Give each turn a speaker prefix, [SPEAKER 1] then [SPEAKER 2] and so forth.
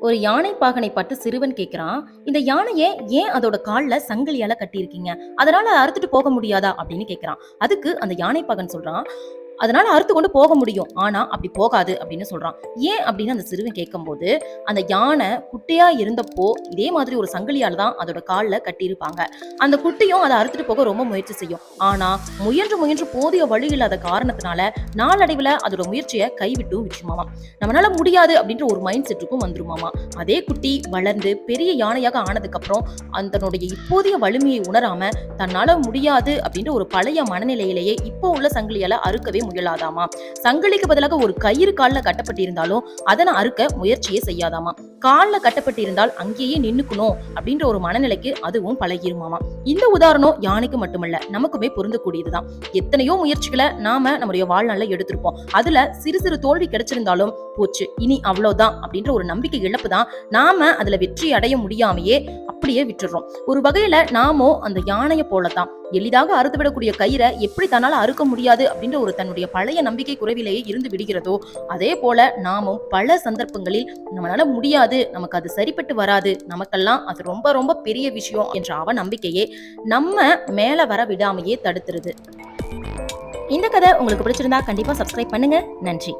[SPEAKER 1] ஒரு யானை பாகனை பார்த்து சிறுவன் கேக்குறான், இந்த யானையை ஏன் அதோட கால்ல சங்கிலியால கட்டியிருக்கீங்க? அதனால அறுத்துட்டு போக முடியாதா அப்படின்னு கேக்குறான். அதுக்கு அந்த யானை பாகன் சொல்றான், அதனால அறுத்து கொண்டு போக முடியும். ஆனா அப்படி போகாது அப்படின்னு சொல்றான். ஏன் அப்படின்னு அந்த சிறுவன் கேட்கும்போது, அந்த யானை குட்டியா இருந்தப்போ இதே மாதிரி ஒரு சங்கிலியால தான் அதோட கால்ல கட்டியிருப்பாங்க. அந்த குட்டியும் அதை அறுத்துட்டு போக ரொம்ப முயற்சி செய்யும். ஆனா முயன்று முயன்று போதிய வழி இல்லாத காரணத்தினால நாளடைவுல அதோட முயற்சியை கைவிட்டும் விட்டுருமாமா. நம்மளால முடியாது அப்படின்ற ஒரு மைண்ட் செட்டுக்கும் வந்துருமாமா. அதே குட்டி வளர்ந்து பெரிய யானையாக ஆனதுக்கு அப்புறம் அதனுடைய இப்போதைய வலிமையை உணராம தன்னால முடியாது அப்படின்ற ஒரு பழைய மனநிலையிலேயே இப்போ உள்ள சங்கிலியால அறுக்கவே முயலாதாமா. சங்கிலிக்கு பதிலாக ஒரு கயிறு கால்ல கட்டப்பட்டிருந்தாலும் அதனை அறுக்க முயற்சியே செய்யாதாமா. கால்ல கட்டப்பட்டிருந்தால் அங்கேயே நின்னுக்கணும் அப்படின்ற ஒரு மனநிலைக்கு அதுவும் பழகிருமாமா. இந்த உதாரணம் யானைக்கு மட்டுமல்ல, நமக்குமே பொருந்தக்கூடியதுதான். எத்தனையோ முயற்சிகளை நாம நம்முடைய வாழ்நாள்ல எடுத்திருப்போம். அதுல சிறு சிறு தோல்வி கிடைச்சிருந்தாலும் போச்சு, இனி அவ்வளவுதான் அப்படின்ற ஒரு நம்பிக்கை இழப்பு தான் நாம அதுல வெற்றி அடைய முடியாமையே அப்படியே விட்டுறோம். ஒரு வகையில நாமும் அந்த யானையை போலதான் எளிதாக அறுத்துவிடக்கூடிய கயிறை எப்படி தன்னால அறுக்க முடியாது அப்படின்ற ஒரு தன்னுடைய பழைய நம்பிக்கை குறைவிலேயே இருந்து விடுகிறதோ, அதே போல நாமும் பல சந்தர்ப்பங்களில் நம்மளால முடியாது, நமக்கு அது சரிப்பட்டு வராது, நமக்கெல்லாம் அது ரொம்ப ரொம்ப பெரிய விஷயம் என்ற அவ நம்பிக்கையே நம்ம மேல வர விடாமையே தடுத்துருது. இந்த கதை உங்களுக்கு பிடிச்சிருந்தா கண்டிப்பா சப்ஸ்கிரைப் பண்ணுங்க. நன்றி.